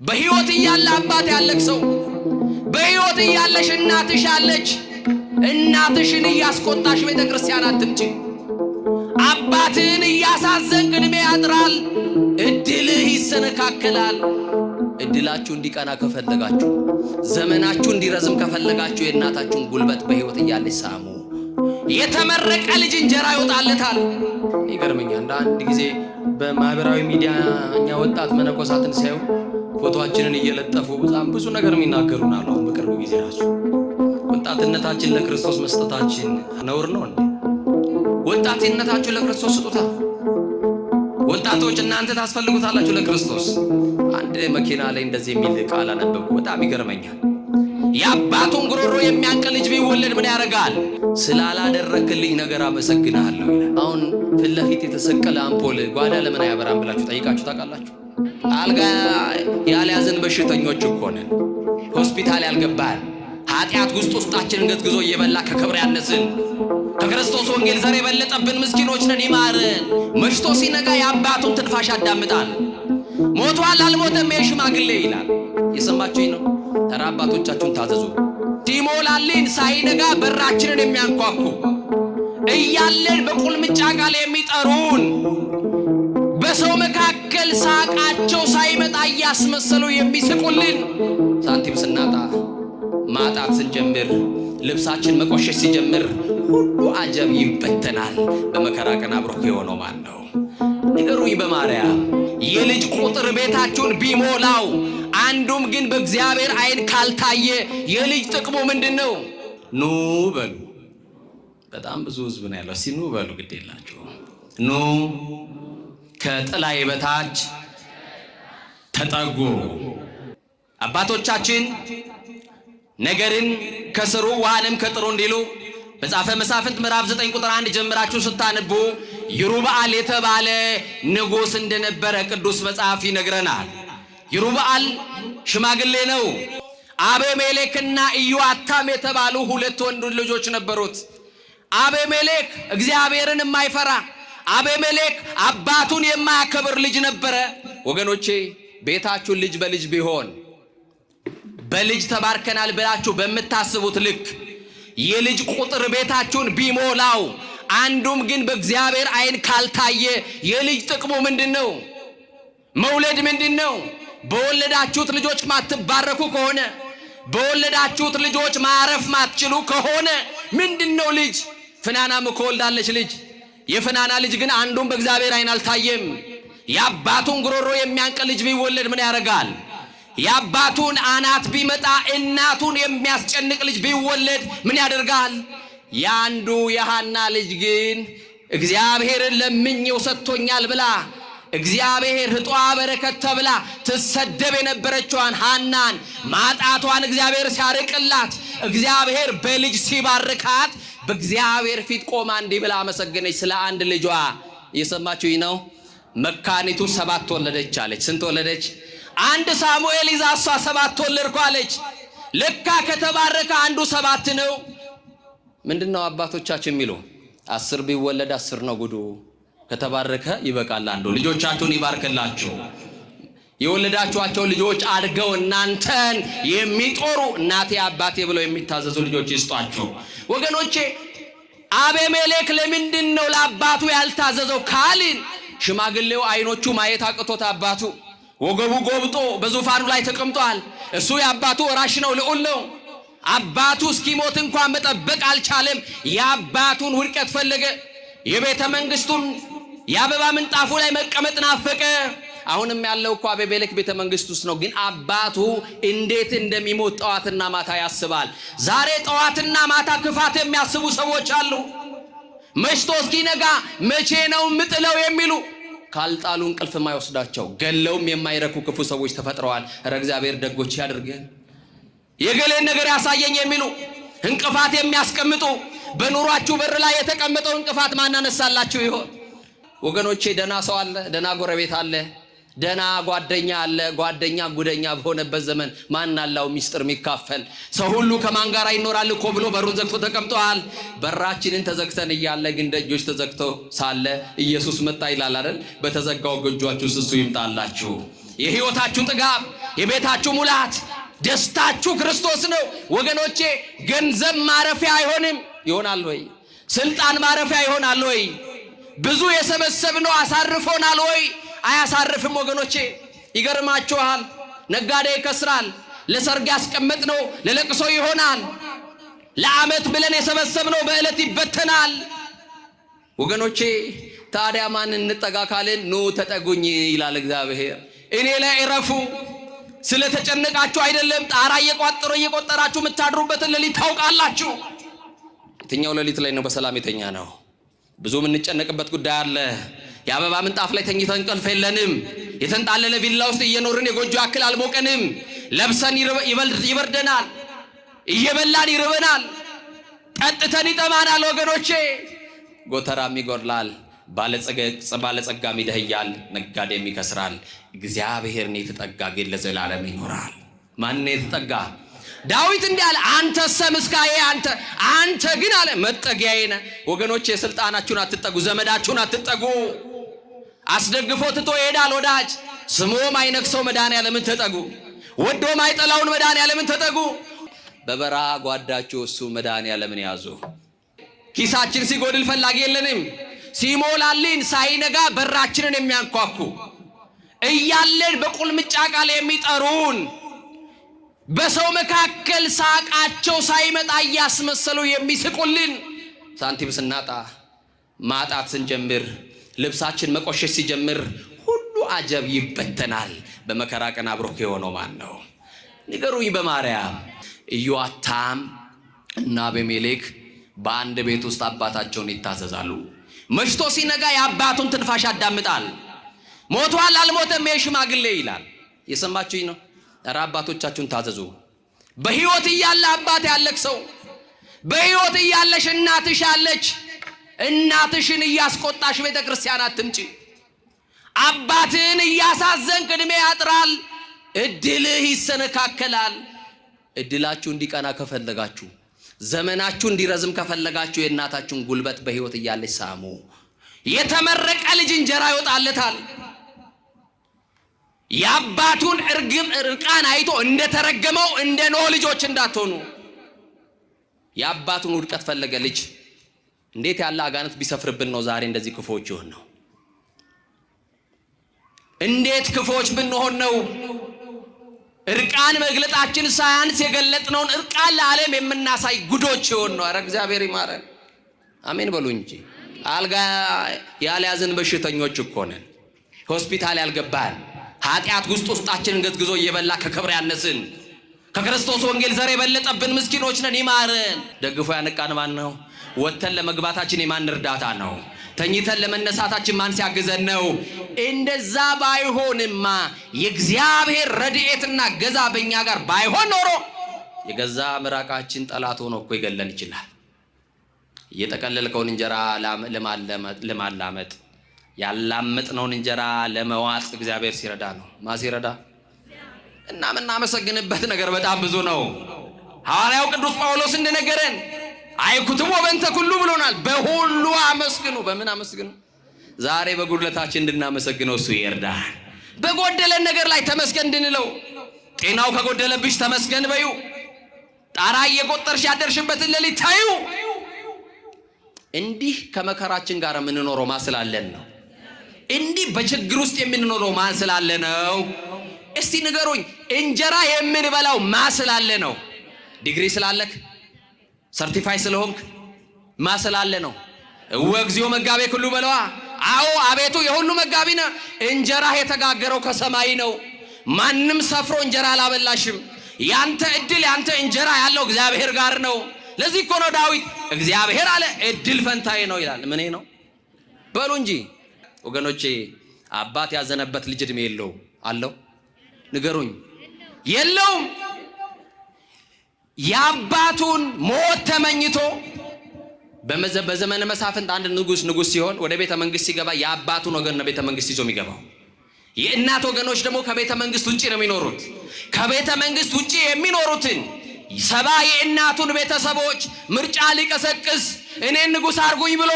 በህይወት እያለ አባት ያለቅሰው፣ በህይወት እያለሽ እናትሽ አለች። እናትሽን እያስቆጣሽ ቤተክርስቲያን አትምጪ። አባትህን እያሳዘንክ ዕድሜ ያጥራል፣ እድልህ ይሰነካከላል። እድላችሁ እንዲቀና ከፈለጋችሁ፣ ዘመናችሁ እንዲረዝም ከፈለጋችሁ የእናታችሁን ጉልበት በህይወት እያለች ሳሙ። የተመረቀ ልጅ እንጀራ ይወጣለታል። ይገርመኛል። አንድ ጊዜ በማህበራዊ ሚዲያ እኛ ወጣት መነኮሳትን ሳይው ፎቶአችንን እየለጠፉ በጣም ብዙ ነገር የሚናገሩን አሉ። አሁን በቅርብ ጊዜ ራሱ ወጣትነታችን ለክርስቶስ መስጠታችን ነውር ነው እንዴ? ወጣትነታችሁ ለክርስቶስ ስጡታ። ወጣቶች እናንተ ታስፈልጉታላችሁ ለክርስቶስ። አንድ መኪና ላይ እንደዚህ የሚል ቃል አነበብኩ፣ በጣም ይገርመኛል። የአባቱን ጉሮሮ የሚያንቅ ልጅ ቢወለድ ምን ያደርጋል? ስላላደረክልኝ ነገር አመሰግናለሁ ይላል። አሁን ፊት ለፊት የተሰቀለ አምፖል ጓዳ ለምን አያበራም ብላችሁ ጠይቃችሁ ታውቃላችሁ? አልጋ ያልያዝን በሽተኞች እኮ ነን። ሆስፒታል ያልገባን ኃጢአት ውስጣችንን ገዝግዞ እየበላ ከክብር ያነስን ከክርስቶስ ወንጌል ዘር የበለጠብን ምስኪኖች ነን። ይማረን። መሽቶ ሲነጋ የአባቱን ትንፋሽ ያዳምጣል። ሞቷል አልሞተም የሽማግሌ ይላል። የሰማችሁኝ ነው? ተራ አባቶቻችሁን ታዘዙ። ሲሞላልን ሳይነጋ በራችንን የሚያንኳኩ እያለን በቁልምጫ ቃል የሚጠሩን በሰው መካከል ሳቃቸው ሳይመጣ እያስመሰሉ የሚስቁልን ሳንቲም ስናጣ ማጣት ስንጀምር ልብሳችን መቆሸሽ ሲጀምር ሁሉ አጀብ ይበተናል። በመከራ ቀን አብሮህ የሆነው ማን ነው? ንገሩኝ በማርያም። የልጅ ቁጥር ቤታችሁን ቢሞላው አንዱም ግን በእግዚአብሔር ዓይን ካልታየ የልጅ ጥቅሙ ምንድነው? ኑ በሉ። በጣም ብዙ ህዝብ ነው ያለው። ሲኑ በሉ፣ ግድ የላችሁ። ኑ ከጥላዬ በታች ተጠጉ። አባቶቻችን ነገርን ከስሩ ውሃንም ከጥሩ እንዲሉ መጽሐፈ መሳፍንት ምዕራፍ 9 ቁጥር 1 ጀምራችሁ ስታነቡ ይሩበአል የተባለ ንጉሥ እንደነበረ ቅዱስ መጽሐፍ ይነግረናል። ይሩበአል ሽማግሌ ነው። አቤሜሌክና ኢዮአታም የተባሉ ሁለት ወንድ ልጆች ነበሩት። አቤሜሌክ እግዚአብሔርን የማይፈራ አቤሜሌክ አባቱን የማያከብር ልጅ ነበረ። ወገኖቼ ቤታችሁን ልጅ በልጅ ቢሆን በልጅ ተባርከናል ብላችሁ በምታስቡት ልክ የልጅ ቁጥር ቤታችሁን ቢሞላው አንዱም ግን በእግዚአብሔር ዓይን ካልታየ የልጅ ጥቅሙ ምንድነው? መውለድ ምንድነው? በወለዳችሁት ልጆች ማትባረኩ ከሆነ በወለዳችሁት ልጆች ማረፍ ማትችሉ ከሆነ ምንድነው ልጅ? ፍናናም እኮ ወልዳለች ልጅ። የፍናና ልጅ ግን አንዱም በእግዚአብሔር ዓይን አልታየም። የአባቱን ጉሮሮ የሚያንቅ ልጅ ቢወለድ ምን ያደርጋል? የአባቱን አናት ቢመጣ እናቱን የሚያስጨንቅ ልጅ ቢወለድ ምን ያደርጋል? ያንዱ የሐና ልጅ ግን እግዚአብሔርን ለምኜው ሰጥቶኛል ብላ እግዚአብሔር ህጧ በረከት ተብላ ትሰደብ የነበረችዋን ሐናን ማጣቷን እግዚአብሔር ሲያርቅላት እግዚአብሔር በልጅ ሲባርካት በእግዚአብሔር ፊት ቆማ እንዲህ ብላ አመሰገነች ስለ አንድ ልጇ። እየሰማችሁኝ ነው? መካኒቱ 7 ወለደች አለች። ስንት ወለደች? አንድ ሳሙኤል ይዛ እሷ 7 ወለድኩ አለች። ለካ ከተባረከ አንዱ 7 ነው። ምንድነው አባቶቻችን የሚሉ? 10 ቢወለድ 10 ነው ጉዱ። ከተባረከ ይበቃል አንዱ። ልጆቻችሁን ይባርክላችሁ። የወለዳችኋቸው ልጆች አድገው እናንተን የሚጦሩ እናቴ አባቴ ብለው የሚታዘዙ ልጆች ይስጧችሁ። ወገኖቼ አቤሜሌክ ለምንድን ነው ለአባቱ ያልታዘዘው ካልን ሽማግሌው አይኖቹ ማየት አቅቶት አባቱ ወገቡ ጎብጦ በዙፋኑ ላይ ተቀምጧል። እሱ የአባቱ ወራሽ ነው፣ ልዑል ነው። አባቱ እስኪሞት እንኳን መጠበቅ አልቻለም። የአባቱን ውድቀት ፈለገ። የቤተ መንግስቱን የአበባ ምንጣፉ ላይ መቀመጥ ናፈቀ። አሁንም ያለው እኮ አቤሜሌክ ቤተ መንግስት ውስጥ ነው። ግን አባቱ እንዴት እንደሚሞት ጠዋትና ማታ ያስባል። ዛሬ ጠዋትና ማታ ክፋት የሚያስቡ ሰዎች አሉ። መሽቶ እስኪነጋ መቼ ነው ምጥለው የሚሉ ካልጣሉ እንቅልፍ የማይወስዳቸው ገለውም የማይረኩ ክፉ ሰዎች ተፈጥረዋል። ኧረ እግዚአብሔር ደጎች ያድርገን። የገሌን ነገር ያሳየኝ የሚሉ እንቅፋት የሚያስቀምጡ በኑሯችሁ በር ላይ የተቀመጠው እንቅፋት ማን አነሳላችሁ ይሆን? ወገኖቼ ደና ሰው አለ፣ ደና ጎረቤት አለ፣ ደና ጓደኛ አለ። ጓደኛ ጉደኛ በሆነበት ዘመን ማን አላው ሚስጥር የሚካፈል? ሰው ሁሉ ከማን ጋር ይኖራል እኮ ብሎ በሩን ዘግቶ ተቀምጧል። በራችንን ተዘግተን እያለ ግን ደጆች ተዘግተው ሳለ ኢየሱስ መጣ ይላል አይደል? በተዘጋው ጎጆአችሁ እሱ ይምጣላችሁ። የሕይወታችሁ ጥጋብ፣ የቤታችሁ ሙላት፣ ደስታችሁ ክርስቶስ ነው ወገኖቼ። ገንዘብ ማረፊያ አይሆንም። ይሆናል ወይ? ስልጣን ማረፊያ ይሆናል ወይ? ብዙ የሰበሰብነው አሳርፎናል ወይ? አያሳርፍም ወገኖቼ። ይገርማችኋል፣ ነጋዴ ይከስራል። ለሰርግ ያስቀመጥነው ለለቅሶ ይሆናል። ለዓመት ብለን የሰበሰብነው በዕለት ይበተናል ወገኖቼ። ታዲያ ማን እንጠጋ ካልን ኑ ተጠጉኝ ይላል እግዚአብሔር። እኔ ላይ እረፉ። ስለተጨነቃችሁ አይደለም። ጣራ እየቆጠራችሁ የምታድሩበትን ሌሊት ታውቃላችሁ። የትኛው ሌሊት ላይ ነው በሰላም የተኛ ነው? ብዙ የምንጨነቅበት ጉዳይ አለ። የአበባ ምንጣፍ ላይ ተኝተን እንቅልፍ የለንም። የተንጣለለ ቪላ ውስጥ እየኖርን የጎጆ ያክል አልሞቀንም። ለብሰን ይበርደናል፣ እየበላን ይርበናል፣ ጠጥተን ይጠማናል ወገኖቼ። ጎተራም ይጎድላል፣ ባለጸጋም ይደህያል፣ ነጋዴም ይከስራል። እግዚአብሔርን የተጠጋ ግን ለዘላለም ይኖራል። ማን የተጠጋ? ዳዊት እንዲህ አለ፣ አንተሰ ምስካዬ አንተ ግን አለ መጠጊያዬ ነህ። ወገኖቼ ስልጣናችሁን አትጠጉ፣ ዘመዳችሁን አትጠጉ። አስደግፎ ትቶ ይሄዳል ወዳጅ። ስሞ ማይነክሰው መድኃኔዓለምን ተጠጉ። ወዶ ማይጠላውን መድኃኔዓለምን ተጠጉ። በበረሃ ጓዳችሁ እሱ መድኃኔዓለምን ያዙ። ኪሳችን ሲጎድል ፈላጊ የለንም። ሲሞላልን ሳይነጋ በራችንን የሚያንኳኩ እያለን በቁልምጫ ቃል የሚጠሩን በሰው መካከል ሳቃቸው ሳይመጣ እያስመሰሉ የሚስቁልን ሳንቲም ስናጣ ማጣት ስንጀምር ልብሳችን መቆሸሽ ሲጀምር ሁሉ አጀብ ይበተናል። በመከራ ቀን አብሮክ የሆነው ማን ነው? ንገሩኝ በማርያም። ኢዮአታም እና አቤሜሌክ በአንድ ቤት ውስጥ አባታቸውን ይታዘዛሉ። መሽቶ ሲነጋ የአባቱን ትንፋሽ ያዳምጣል። ሞቷል አልሞተም ይሄ ሽማግሌ ይላል። የሰማችሁኝ ነው? ኧረ አባቶቻችሁን ታዘዙ። በሕይወት እያለ አባት ያለክ ሰው፣ በሕይወት እያለሽ እናትሽ አለች። እናትሽን እያስቆጣሽ ቤተ ክርስቲያን አትምጪ። አባትን እያሳዘንክ ዕድሜ ያጥራል፣ እድልህ ይሰነካከላል። እድላችሁ እንዲቀና ከፈለጋችሁ፣ ዘመናችሁ እንዲረዝም ከፈለጋችሁ የእናታችሁን ጉልበት በሕይወት እያለች ሳሙ። የተመረቀ ልጅ እንጀራ ይወጣለታል። የአባቱን እርቃን አይቶ እንደተረገመው እንደ ኖህ ልጆች እንዳትሆኑ። የአባቱን ውድቀት ፈለገ ልጅ። እንዴት ያለ አጋንንት ቢሰፍርብን ነው ዛሬ እንደዚህ ክፉዎች ይሆን ነው? እንዴት ክፉዎች ብንሆን ነው? እርቃን መግለጣችን ሳያንስ የገለጥነውን እርቃን ለዓለም የምናሳይ ጉዶች ይሆን ነው? ኧረ እግዚአብሔር ይማረን። አሜን በሉ እንጂ። አልጋ ያልያዝን በሽተኞች እኮ ነን። ሆስፒታል ያልገባን ኃጢአት ውስጣችንን ገዝግዞ እየበላ ከክብር ያነስን ከክርስቶስ ወንጌል ዘር የበለጠብን ምስኪኖች ነን። ይማረን። ደግፎ ያነቃን ማን ነው? ወተን ለመግባታችን የማን እርዳታ ነው? ተኝተን ለመነሳታችን ማን ሲያግዘን ነው? እንደዛ ባይሆንማ የእግዚአብሔር ረድኤትና ገዛ በእኛ ጋር ባይሆን ኖሮ የገዛ ምራቃችን ጠላት ሆኖ እኮ ይገለን ይችላል። የጠቀለልከውን እንጀራ ለማላመጥ ያላመጥነውን እንጀራ ለመዋጥ እግዚአብሔር ሲረዳ ነው። ሲረዳ እና የምናመሰግንበት ነገር በጣም ብዙ ነው። ሐዋርያው ቅዱስ ጳውሎስ እንደነገረን አይኩትም ወበንተ ኩሉ ብሎናል። በሁሉ አመስግኑ። በምን አመስግኑ? ዛሬ በጉድለታችን እንድናመሰግነው እሱ ይርዳል። በጎደለን ነገር ላይ ተመስገን እንድንለው። ጤናው ከጎደለብሽ ተመስገን በዩ። ጣራ እየቆጠርሽ ያደርሽበትን ሌሊት ታዩ። እንዲህ ከመከራችን ጋር የምንኖረው ማን ስላለን ነው? እንዲህ በችግር ውስጥ የምንኖረው ማን ስላለ ነው? እስቲ ንገሩኝ። እንጀራ የምንበላው ማን ስላለ ነው? ዲግሪ ስላለክ፣ ሰርቲፋይ ስለሆንክ ማን ስላለ ነው? ወግዚኦ መጋቤ ኩሉ በለዋ። አዎ አቤቱ የሁሉ መጋቢ ነህ። እንጀራ የተጋገረው ከሰማይ ነው። ማንም ሰፍሮ እንጀራ አላበላሽም። ያንተ እድል ያንተ እንጀራ ያለው እግዚአብሔር ጋር ነው። ለዚህ እኮ ነው ዳዊት እግዚአብሔር አለ እድል ፈንታዬ ነው ይላል። ምን ነው በሉ እንጂ ወገኖቼ። አባት ያዘነበት ልጅ እድሜ የለው አለው? ንገሩኝ። የለውም። የአባቱን ሞት ተመኝቶ በዘመነ መሳፍንት አንድ ንጉስ ሲሆን ወደ ቤተ መንግስት ሲገባ የአባቱን ወገን ነው ቤተ መንግስት ይዞ የሚገባው። የእናት ወገኖች ደግሞ ከቤተ መንግስት ውጪ ነው የሚኖሩት። ከቤተ መንግስት ውጪ የሚኖሩትን 70 የእናቱን ቤተሰቦች ምርጫ ሊቀሰቅስ እኔን ንጉስ አርጉኝ ብሎ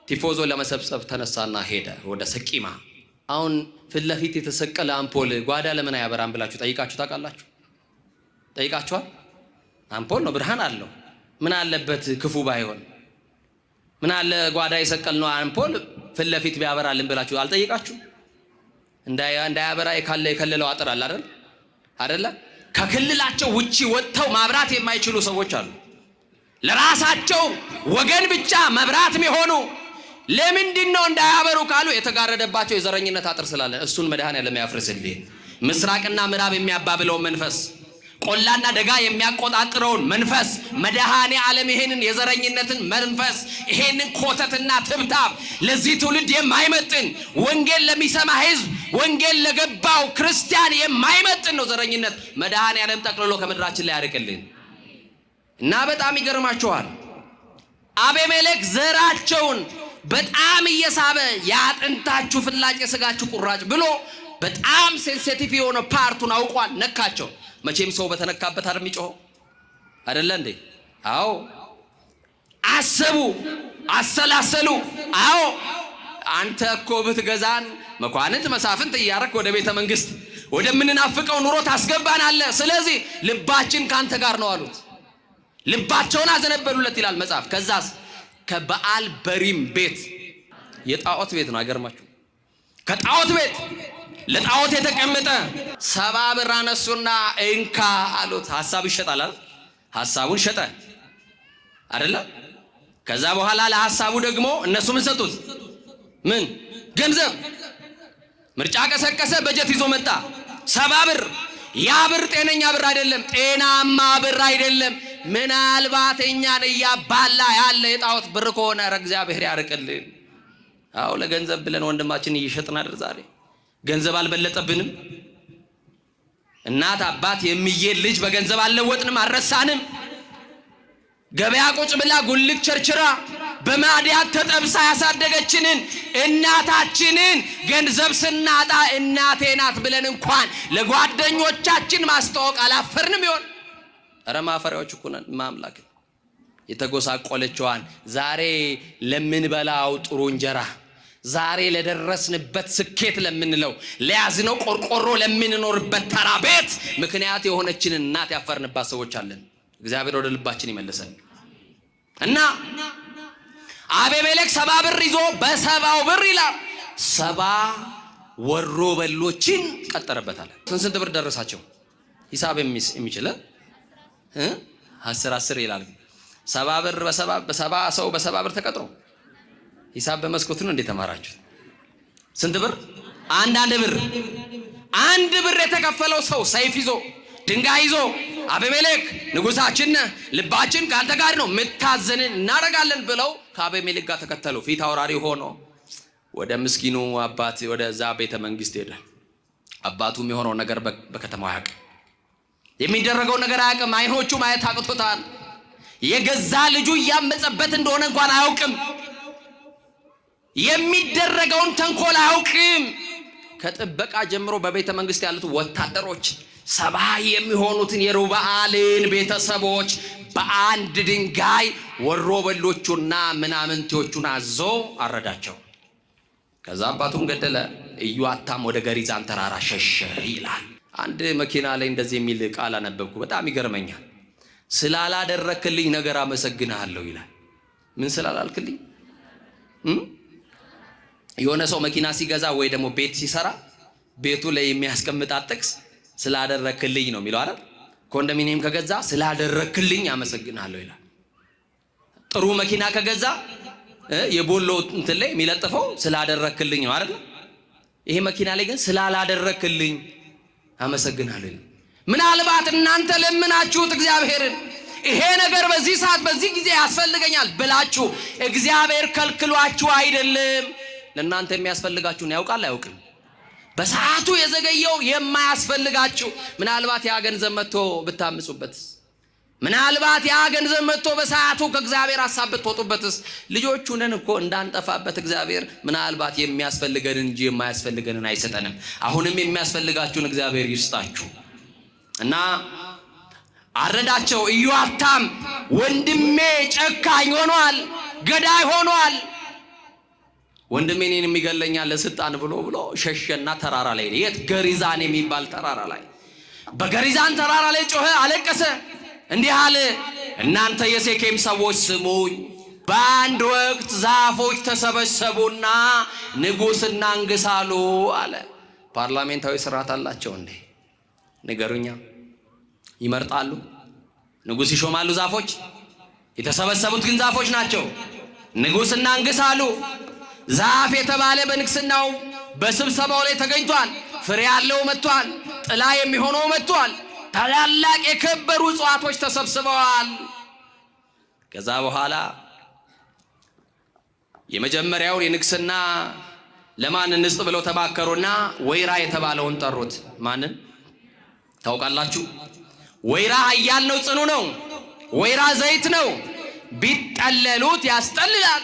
ቲፎዞ ለመሰብሰብ ተነሳና ሄደ ወደ ሰቂማ። አሁን ፊት ለፊት የተሰቀለ አምፖል ጓዳ ለምን አያበራም ብላችሁ ጠይቃችሁ ታውቃላችሁ? ጠይቃችኋል? አምፖል ነው፣ ብርሃን አለው። ምን አለበት ክፉ ባይሆን? ምን አለ ጓዳ የሰቀልነው አምፖል ፊት ለፊት ቢያበራልን ብላችሁ አልጠይቃችሁ? እንዳያበራ የከለለው አጥር አለ አይደል? ከክልላቸው ውጪ ወጥተው ማብራት የማይችሉ ሰዎች አሉ። ለራሳቸው ወገን ብቻ መብራት የሚሆኑ ለምንድን ነው እንዳያበሩ ካሉ የተጋረደባቸው የዘረኝነት አጥር ስላለ እሱን መድኃኔዓለም ያፍርስልኝ። ምስራቅና ምዕራብ የሚያባብለው መንፈስ፣ ቆላና ደጋ የሚያቆጣጥረውን መንፈስ መድኃኔዓለም ይሄንን የዘረኝነትን መንፈስ፣ ይሄንን ኮተትና ትብታብ ለዚህ ትውልድ የማይመጥን ወንጌል ለሚሰማ ሕዝብ ወንጌል ለገባው ክርስቲያን የማይመጥን ነው ዘረኝነት። መድኃኔዓለም ጠቅልሎ ከምድራችን ላይ ያርቅልን። እና በጣም ይገርማቸዋል። አቤሜሌክ ዘራቸውን በጣም እየሳበ ያጥንታችሁ ፍላጭ የስጋችሁ ቁራጭ ብሎ በጣም ሴንሲቲቭ የሆነ ፓርቱን አውቋል። ነካቸው። መቼም ሰው በተነካበት አይደል የሚጮኸው? አይደለ እንዴ? አዎ። አሰቡ፣ አሰላሰሉ። አዎ አንተ እኮ ብትገዛን መኳንንት መሳፍንት እያረክ ወደ ቤተ መንግስት ወደምንናፍቀው ኑሮ ታስገባናለህ። ስለዚህ ልባችን ካንተ ጋር ነው አሉት። ልባቸውን አዘነበሉለት ይላል መጽሐፍ። ከዛስ ከበዓል በሪም ቤት፣ የጣዖት ቤት ነው። አይገርማችሁ? ከጣዖት ቤት ለጣዖት የተቀመጠ 70 ብር አነሱና እንካ አሉት። ሐሳቡ ይሸጣል አይደል? ሐሳቡን ሸጠ አይደለ? ከዛ በኋላ ለሐሳቡ ደግሞ እነሱ ምን ሰጡት? ምን ገንዘብ። ምርጫ ቀሰቀሰ፣ በጀት ይዞ መጣ። 70 ብር። ያ ብር ጤነኛ ብር አይደለም፣ ጤናማ ብር አይደለም። ምናልባት እኛን እያባላ ያለ የጣዖት ብር ከሆነ እግዚአብሔር ያርቅልን። አዎ ለገንዘብ ብለን ወንድማችን እየሸጥን አይደል? ዛሬ ገንዘብ አልበለጠብንም? እናት አባት የሚየል ልጅ በገንዘብ አልለወጥንም፣ አልረሳንም። ገበያ ቁጭ ብላ ጉልት ቸርችራ በማዲያት ተጠብሳ ያሳደገችንን እናታችንን ገንዘብ ስናጣ እናቴ ናት ብለን እንኳን ለጓደኞቻችን ማስተዋወቅ አላፈርንም ይሆን? ኧረ ማፈሪያዎች እኮ ነን። ማምላክ የተጎሳቆለችዋን ዛሬ ለምንበላው ጥሩ እንጀራ፣ ዛሬ ለደረስንበት ስኬት ለምንለው ለያዝነው ቆርቆሮ ለምንኖርበት ተራ ቤት ምክንያት የሆነችንን እናት ያፈርንባት ሰዎች አለን። እግዚአብሔር ወደ ልባችን ይመልሰን። እና አቤሜሌክ 70 ብር ይዞ በ70 ብር ይላል 70 ወሮ በሎችን ቀጠረበታል። ስንት ብር ደረሳቸው? ሂሳብ የሚችል 10 ይላል። 70 ብር በ70 ሰው በ70 ብር ተቀጥሮ ሂሳብ በመስኮት ነው እንዴ ተማራችሁት? ስንት ብር? አንድ ብር። 1 ብር የተከፈለው ሰው ሰይፍ ይዞ ድንጋይ ይዞ አቤሜሌክ ንጉሳችን ልባችን ካንተ ጋር ነው ምታዘንን እናረጋለን ብለው ከአቤሜሌክ ጋር ተከተሉ። ፊት አውራሪ ሆኖ ወደ ምስኪኑ አባት ወደዛ ቤተ መንግስት ሄደ። አባቱ የሚሆነው ነገር በከተማው አያውቅም። የሚደረገው ነገር አያውቅም። አይኖቹ ማየት አቅቶታል። የገዛ ልጁ እያመጸበት እንደሆነ እንኳን አያውቅም። የሚደረገውን ተንኮል አያውቅም። ከጥበቃ ጀምሮ በቤተ መንግስት ያሉት ወታደሮች 70 የሚሆኑትን የሩበአልን ቤተሰቦች በአንድ ድንጋይ ወሮ በሎቹና ምናምንቴዎቹን አዞ አረዳቸው። ከዛ አባቱን ገደለ። ኢዮአታም ወደ ገሪዛን ተራራ ሸሸ ይላል። አንድ መኪና ላይ እንደዚህ የሚል ቃል አነበብኩ፣ በጣም ይገርመኛል። ስላላደረክልኝ ነገር አመሰግንሃለሁ ይላል። ምን ስላላልክልኝ? የሆነ ሰው መኪና ሲገዛ ወይ ደግሞ ቤት ሲሰራ ቤቱ ላይ የሚያስቀምጣት ጥቅስ ስላደረክልኝ ነው የሚለው አይደል? ኮንዶሚኒየም ከገዛ ስላደረክልኝ አመሰግናለሁ ይላል። ጥሩ መኪና ከገዛ የቦሎ እንትን ላይ የሚለጥፈው ስላደረክልኝ ነው አይደል? ይሄ መኪና ላይ ግን ስላላደረክልኝ አመሰግናለሁ ይላል። ምናልባት እናንተ ለምናችሁት እግዚአብሔርን ይሄ ነገር በዚህ ሰዓት በዚህ ጊዜ ያስፈልገኛል ብላችሁ እግዚአብሔር ከልክሏችሁ አይደለም። ለእናንተ የሚያስፈልጋችሁን ያውቃል አያውቅም? በሰዓቱ የዘገየው የማያስፈልጋችሁ ምናልባት ያ ገንዘብ መጥቶ ብታምጹበትስ? ምናልባት ያ ገንዘብ መጥቶ በሰዓቱ ከእግዚአብሔር ሐሳብ ብትወጡበትስ? ልጆቹ ነን እኮ እንዳንጠፋበት እግዚአብሔር ምናልባት የሚያስፈልገንን እንጂ የማያስፈልገንን አይሰጠንም። አሁንም የሚያስፈልጋችሁን እግዚአብሔር ይስጣችሁ። እና አረዳቸው። ኢዮአታም ወንድሜ ጨካኝ ሆኗል፣ ገዳይ ሆኗል። ወንድሜ እኔን የሚገለኛል ለስልጣን ብሎ ሸሸና ተራራ ላይ የት ገሪዛን የሚባል ተራራ ላይ በገሪዛን ተራራ ላይ ጮኸ፣ አለቀሰ፣ እንዲህ አለ እናንተ የሴኬም ሰዎች ስሙኝ። በአንድ ወቅት ዛፎች ተሰበሰቡና ንጉሥና አንግሳሉ አለ። ፓርላሜንታዊ ስርዓት አላቸው እንዴ? ንገሩኛ። ይመርጣሉ፣ ንጉሥ ይሾማሉ ዛፎች። የተሰበሰቡት ግን ዛፎች ናቸው። ንጉሥና አንግሳሉ። ዛፍ የተባለ በንግስናው በስብሰባው ላይ ተገኝቷል። ፍሬ ያለው መጥቷል። ጥላ የሚሆነው መጥቷል። ታላላቅ የከበሩ እጽዋቶች ተሰብስበዋል። ከዛ በኋላ የመጀመሪያውን የንግስና ለማን እንስጥ ብለው ተማከሩና ወይራ የተባለውን ጠሩት። ማንን ታውቃላችሁ? ወይራ ኃያል ነው፣ ጽኑ ነው። ወይራ ዘይት ነው። ቢጠለሉት ያስጠልላል፣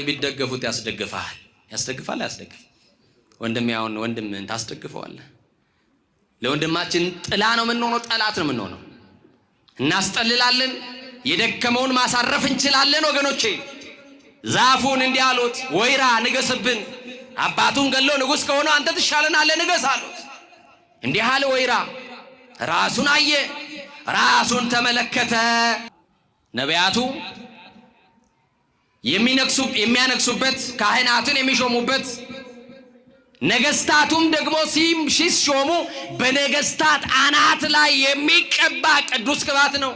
ቢደገፉት ያስደግፋል። ያስደግፋል፣ ያስደግፍ። ወንድም ያውን ወንድምን ታስደግፈዋለህ። ለወንድማችን ጥላ ነው የምንሆነው፣ ጠላት ነው የምንሆነው። እናስጠልላለን፣ የደከመውን ማሳረፍ እንችላለን። ወገኖቼ ዛፉን እንዲህ አሉት፣ ወይራ ንገስብን። አባቱን ገሎ ንጉሥ ከሆነ አንተ ትሻለናለህ፣ ንገስ አሉት። እንዲህ አለ ወይራ። ራሱን አየ፣ ራሱን ተመለከተ። ነቢያቱ የሚያነግሱበት፣ ካህናትን የሚሾሙበት፣ ነገስታቱም ደግሞ ሲሾሙ በነገስታት አናት ላይ የሚቀባ ቅዱስ ቅባት ነው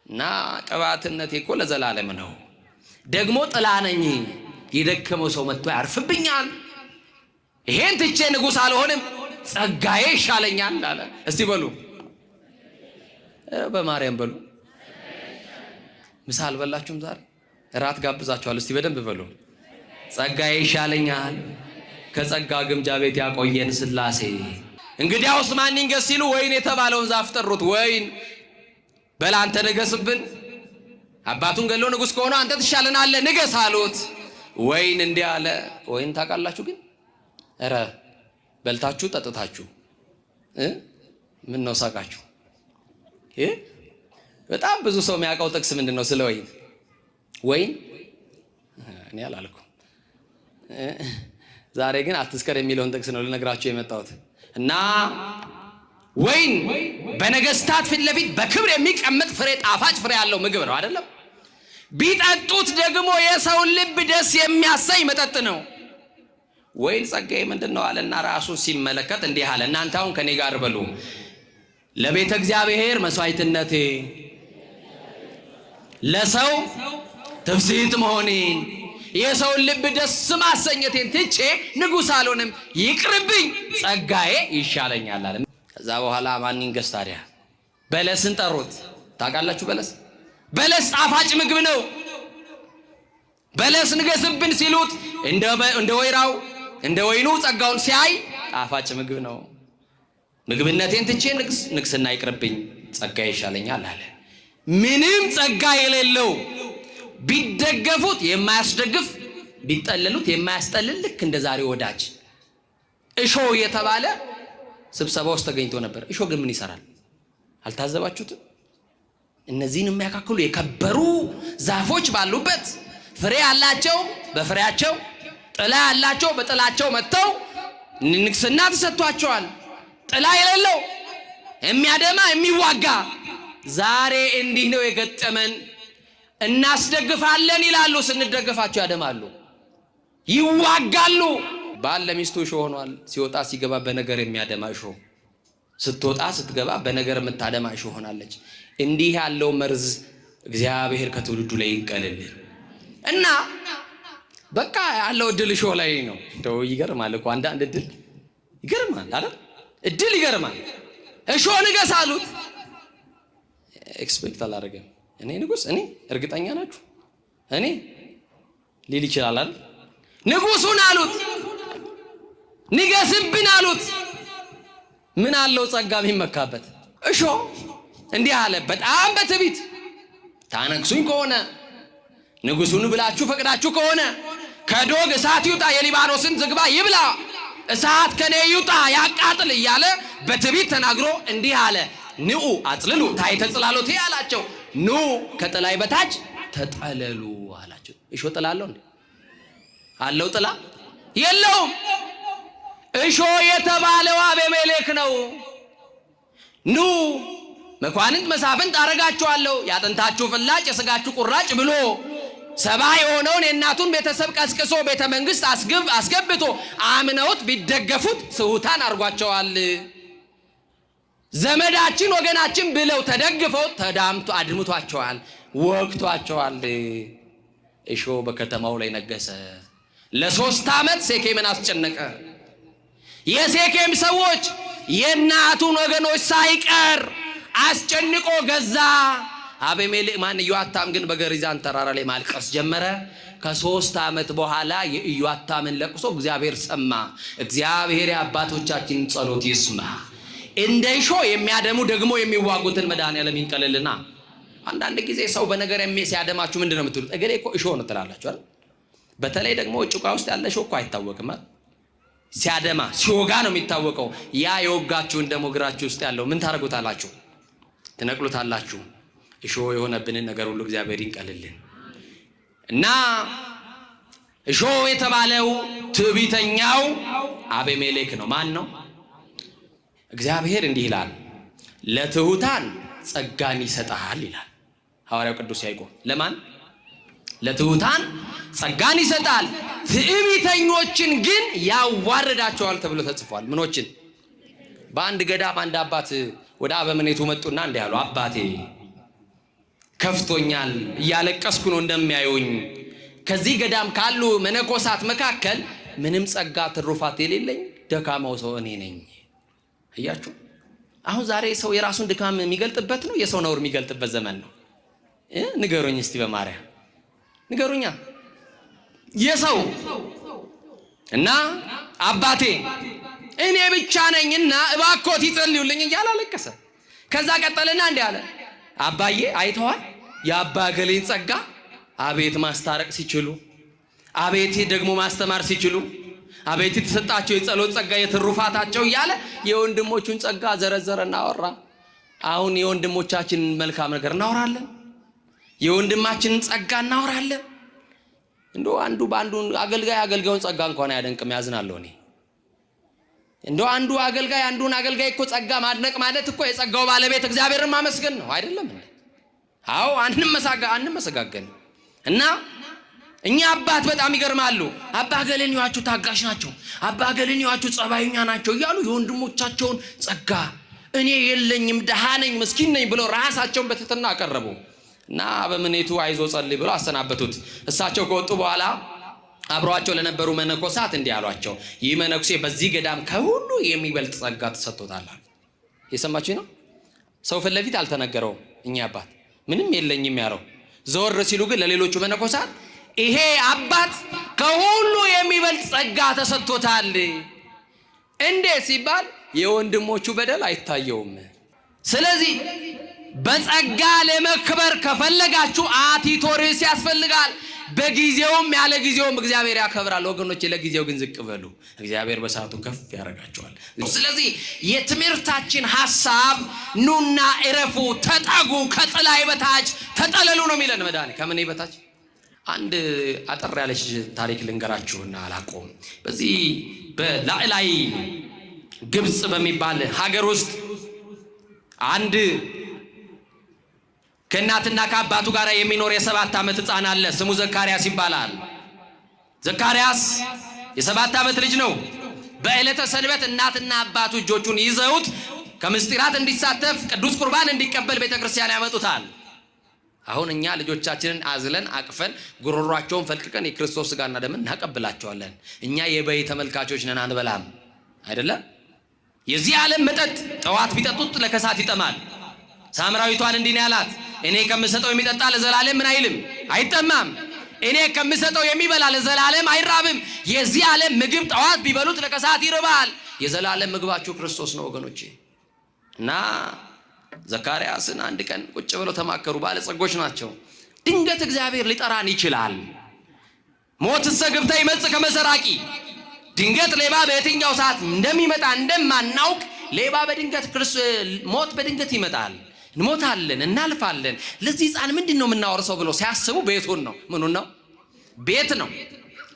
እና ቅባትነቴ እኮ ለዘላለም ነው። ደግሞ ጥላ ነኝ። የደከመው ሰው መጥቶ ያርፍብኛል። ይሄን ትቼ ንጉሥ አልሆንም፣ ጸጋዬ ይሻለኛል አለ። እስቲ በሉ በማርያም በሉ። ምሳ አልበላችሁም ዛሬ? እራት ጋብዛችኋል። እስቲ በደንብ በሉ። ጸጋዬ ይሻለኛል። ከጸጋ ግምጃ ቤት ያቆየን ሥላሴ። እንግዲያውስ ማን ይንገስ ሲሉ ወይን የተባለውን ዛፍ ጠሩት። ወይን በል አንተ ንገስብን፣ አባቱን ገሎ ንጉሥ ከሆነ አንተ ትሻለናለህ፣ ንገስ አሉት። ወይን እንዲህ አለ። ወይን ታውቃላችሁ ግን? ኧረ በልታችሁ ጠጥታችሁ ምን ነው ሳቃችሁ? በጣም ብዙ ሰው የሚያውቀው ጥቅስ ምንድን ነው ስለ ወይን? ወይን እኔ አላልኩም። ዛሬ ግን አትስከር የሚለውን ጥቅስ ነው ልነግራችሁ የመጣሁት። እና ወይን በነገስታት ፊት ለፊት በክብር የሚቀመጥ ፍሬ፣ ጣፋጭ ፍሬ ያለው ምግብ ነው አይደለም? ቢጠጡት ደግሞ የሰውን ልብ ደስ የሚያሰኝ መጠጥ ነው። ወይን ጸጋዬ ምንድን ነው አለና ራሱን ሲመለከት እንዲህ አለ። እናንተ አሁን ከኔ ጋር በሉ። ለቤተ እግዚአብሔር መስዋዕትነቴ፣ ለሰው ትፍስሕት መሆኔን፣ የሰውን ልብ ደስ ማሰኘቴን ትቼ ንጉሥ አልሆንም፣ ይቅርብኝ፣ ጸጋዬ ይሻለኛል አለ። ከዛ በኋላ ማን ይንገስ ታዲያ? በለስን ጠሩት። ታውቃላችሁ በለስ? በለስ ጣፋጭ ምግብ ነው። በለስ ንገስብን ሲሉት እንደ ወይራው እንደ ወይኑ ጸጋውን ሲያይ ጣፋጭ ምግብ ነው። ምግብነቴን ትቼ ንግስና ይቅርብኝ፣ ጸጋዬ ይሻለኛል አለ። ምንም ጸጋ የሌለው ቢደገፉት የማያስደግፍ ቢጠለሉት የማያስጠልል ልክ እንደ ዛሬ ወዳጅ እሾህ የተባለ ስብሰባ ውስጥ ተገኝቶ ነበር። እሾህ ግን ምን ይሰራል? አልታዘባችሁትም? እነዚህን የሚያካክሉ የከበሩ ዛፎች ባሉበት ፍሬ ያላቸው በፍሬያቸው፣ ጥላ ያላቸው በጥላቸው መጥተው ንግስና ተሰጥቷቸዋል። ጥላ የሌለው የሚያደማ የሚዋጋ ዛሬ እንዲህ ነው የገጠመን። እናስደግፋለን ይላሉ፣ ስንደግፋቸው ያደማሉ፣ ይዋጋሉ። ባል ለሚስቱ እሾህ ሆኗል። ሲወጣ ሲገባ በነገር የሚያደማ እሾህ፣ ስትወጣ ስትገባ በነገር የምታደማ እሾህ ሆናለች። እንዲህ ያለው መርዝ እግዚአብሔር ከትውልዱ ላይ ይንቀልልን እና በቃ ያለው እድል እሾህ ላይ ነው። እንደው ይገርማል እኮ አንዳንድ እድል ይገርማል አይደል? እድል ይገርማል። እሾህ ንገስ አሉት። ኤክስፔክት አላደረገም። እኔ ንጉሥ፣ እኔ እርግጠኛ ናችሁ እኔ ሊል ይችላል አይደል? ንጉሱን አሉት፣ ንገስብን አሉት። ምን አለው ጸጋ የሚመካበት? እሾህ እንዲህ አለ በጣም በትዕቢት ታነግሱኝ ከሆነ ንጉሱን ብላችሁ ፈቅዳችሁ ከሆነ ከዶግ እሳት ይውጣ፣ የሊባኖስን ዝግባ ይብላ፣ እሳት ከኔ ይውጣ ያቃጥል እያለ በትዕቢት ተናግሮ እንዲህ አለ። ንዑ አጽልሉ ታሕተ ጽላሎቴ አላቸው። ኑ ከጥላይ በታች ተጠለሉ አላቸው። እሾህ ጥላ አለው እንዴ? አለው ጥላ የለውም። እሾህ የተባለው አቤሜሌክ ነው። ኑ መኳንንት መሳፍንት አረጋችኋለሁ ያጥንታችሁ ፍላጭ የሥጋችሁ ቁራጭ ብሎ ሰባ የሆነውን የእናቱን ቤተሰብ ቀስቅሶ ቤተ መንግሥት አስገብቶ አምነውት ቢደገፉት ስሁታን አርጓቸዋል። ዘመዳችን ወገናችን ብለው ተደግፈው ተዳምቶ አድምቷቸዋል፣ ወቅቷቸዋል። እሾህ በከተማው ላይ ነገሰ። ለ3 ዓመት ሴኬምን አስጨነቀ። የሴኬም ሰዎች የእናቱን ወገኖች ሳይቀር አስጨንቆ ገዛ። አቤሜሌክ ኢዮአታም ግን በገሪዛን ተራራ ላይ ማልቀስ ጀመረ። ከ3 ዓመት በኋላ የኢዮአታምን ለቅሶ እግዚአብሔር ሰማ። እግዚአብሔር የአባቶቻችንን ጸሎት ይስማ። እንደ እሾህ የሚያደሙ ደግሞ የሚዋጉትን መድኃኔዓለም ይንቀልልና። አንዳንድ ጊዜ ሰው በነገር ሲያደማችሁ ምንድን ነው የምትሉት? እገሌ እኮ እሾህ ነው ትላላችሁ አይደል? በተለይ ደግሞ ጭቃ ውስጥ ያለ እሾህ እኮ አይታወቅም። ሲያደማ ሲወጋ ነው የሚታወቀው። ያ የወጋችሁን ደግሞ እግራችሁ ውስጥ ያለው ምን ታደርጉታላችሁ? ትነቅሉታላችሁ። እሾህ የሆነብንን ነገር ሁሉ እግዚአብሔር ይንቀልልን እና እሾህ የተባለው ትዕቢተኛው አቤሜሌክ ነው። ማን ነው? እግዚአብሔር እንዲህ ይላል፣ ለትሑታን ጸጋን ይሰጣል ይላል ሐዋርያው ቅዱስ ያዕቆብ። ለማን? ለትሑታን ጸጋን ይሰጣል፣ ትዕቢተኞችን ግን ያዋርዳቸዋል ተብሎ ተጽፏል። ምኖችን? በአንድ ገዳም አንድ አባት ወደ አበምኔቱ መጡና እንዲህ አሉ፣ አባቴ ከፍቶኛል፣ እያለቀስኩ ነው እንደሚያዩኝ። ከዚህ ገዳም ካሉ መነኮሳት መካከል ምንም ጸጋ ትሩፋት የሌለኝ ደካማው ሰው እኔ ነኝ። እያችሁ አሁን ዛሬ ሰው የራሱን ድካም የሚገልጥበት ነው፣ የሰው ነውር የሚገልጥበት ዘመን ነው። ንገሩኝ እስቲ በማርያም ንገሩኛ። የሰው እና አባቴ እኔ ብቻ ነኝና እባክዎት ይጸልዩልኝ እያለ አለቀሰ። ከዛ ቀጠልና እንዲህ አለ፣ አባዬ አይተዋል የአባ ገሌን ጸጋ? አቤት ማስታረቅ ሲችሉ፣ አቤት ደግሞ ማስተማር ሲችሉ፣ አቤት የተሰጣቸው የጸሎት ጸጋ የትሩፋታቸው እያለ የወንድሞቹን ጸጋ ዘረዘረና አወራ። አሁን የወንድሞቻችንን መልካም ነገር እናወራለን፣ የወንድማችንን ጸጋ እናወራለን። እንደው አንዱ በአንዱ አገልጋዩን ጸጋ እንኳን አያደንቅም። ያዝናለሁ እኔ። እንደው አንዱ አገልጋይ አንዱን አገልጋይ እኮ ጸጋ ማድነቅ ማለት እኮ የጸጋው ባለቤት እግዚአብሔርን ማመስገን ነው አይደለም እንዴ? አዎ አንመሰጋገን እና እኛ አባት በጣም ይገርማሉ። አባ ገሌን ይዋችሁ ታጋሽ ናቸው፣ አባ ገሌን ይዋችሁ ጸባይኛ ናቸው እያሉ የወንድሞቻቸውን ጸጋ እኔ የለኝም ደሃ ነኝ ምስኪን ነኝ ብለው ራሳቸውን በትህትና አቀረቡ እና በምኔቱ አይዞ ጸልይ ብለው አሰናበቱት። እሳቸው ከወጡ በኋላ አብረዋቸው ለነበሩ መነኮሳት እንዲህ አሏቸው፣ ይህ መነኩሴ በዚህ ገዳም ከሁሉ የሚበልጥ ጸጋ ተሰጥቶታል። የሰማችሁ ነው። ሰው ፊት ለፊት አልተነገረውም። እኛ አባት ምንም የለኝም ያለው፣ ዘወር ሲሉ ግን ለሌሎቹ መነኮሳት ይሄ አባት ከሁሉ የሚበልጥ ጸጋ ተሰጥቶታል። እንዴት ሲባል የወንድሞቹ በደል አይታየውም። ስለዚህ በጸጋ ለመክበር ከፈለጋችሁ አቲቶሪስ ያስፈልጋል። በጊዜውም ያለ ጊዜውም እግዚአብሔር ያከብራል። ወገኖች ለጊዜው ግን ዝቅ በሉ፣ እግዚአብሔር በሰዓቱ ከፍ ያደርጋቸዋል። ስለዚህ የትምህርታችን ሐሳብ ኑና እረፉ፣ ተጠጉ፣ ከጥላይ በታች ተጠለሉ ነው የሚለን መድኃኔ። ከምን በታች? አንድ አጠር ያለች ታሪክ ልንገራችሁና አላቆም። በዚህ በላዕላይ ግብጽ በሚባል ሀገር ውስጥ አንድ ከእናትና ከአባቱ ጋር የሚኖር የ7 ዓመት ሕፃን አለ። ስሙ ዘካርያስ ይባላል። ዘካርያስ የ7 ዓመት ልጅ ነው። በዕለተ ሰንበት እናትና አባቱ እጆቹን ይዘውት ከምስጢራት እንዲሳተፍ ቅዱስ ቁርባን እንዲቀበል ቤተክርስቲያን ያመጡታል። አሁን እኛ ልጆቻችንን አዝለን አቅፈን ጉሮሯቸውን ፈልቅቀን የክርስቶስ ሥጋና ደምን እናቀብላቸዋለን። እኛ የበይ ተመልካቾች ነን፣ አንበላም አይደለም። የዚህ ዓለም መጠጥ ጠዋት ቢጠጡት ለከሳት ይጠማል። ሳምራዊቷን እንዲህ ነው ያላት፣ እኔ ከምሰጠው የሚጠጣ ለዘላለም ምን አይልም አይጠማም። እኔ ከምሰጠው የሚበላ ለዘላለም አይራብም። የዚህ ዓለም ምግብ ጠዋት ቢበሉት ለከሳት ይርባል። የዘላለም ምግባችሁ ክርስቶስ ነው ወገኖቼ። እና ዘካርያስን አንድ ቀን ቁጭ ብለው ተማከሩ። ባለጸጎች ናቸው። ድንገት እግዚአብሔር ሊጠራን ይችላል። ሞትሰ ግብተ ይመጽእ ከመ ሰራቂ፣ ድንገት ሌባ በየትኛው ሰዓት እንደሚመጣ እንደማናውቅ ሌባ በድንገት ሞት በድንገት ይመጣል። እንሞታለን፣ እናልፋለን። ለዚህ ሕፃን ምንድን ነው የምናወርሰው ብሎ ሲያስቡ ቤቱን ነው። ምኑን ነው? ቤት ነው።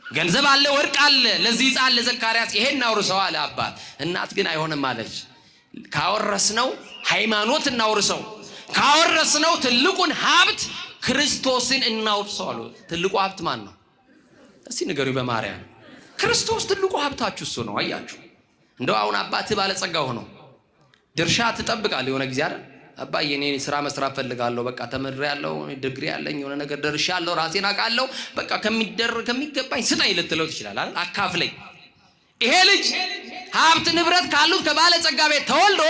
ገንዘብ አለ፣ ወርቅ አለ። ለዚህ ሕፃን ለዘካርያስ ይሄን አውርሰው አለ አባት። እናት ግን አይሆንም አለች። ካወረስነው ሃይማኖት እናውርሰው፣ ካወረስነው ትልቁን ሀብት ክርስቶስን እናውርሰው አሉ። ትልቁ ሀብት ማን ነው? እስቲ ንገሩኝ በማርያም። ክርስቶስ ትልቁ ሀብታችሁ እሱ ነው። አያችሁ፣ እንደው አሁን አባትህ ባለጸጋ ሆኖ ድርሻ ትጠብቃለህ የሆነ ጊዜ አይደል? አባዬ እኔ ስራ መስራት ፈልጋለሁ፣ በቃ ተምሬያለሁ፣ ዲግሪ ያለኝ የሆነ ነገር ደርሻለሁ፣ ራሴን አውቃለሁ፣ በቃ ከሚገባኝ ስጠኝ ልትለው ትችላለህ አይደል? አካፍለኝ። ይሄ ልጅ ሀብት ንብረት ካሉት ከባለጸጋ ቤት ተወልዶ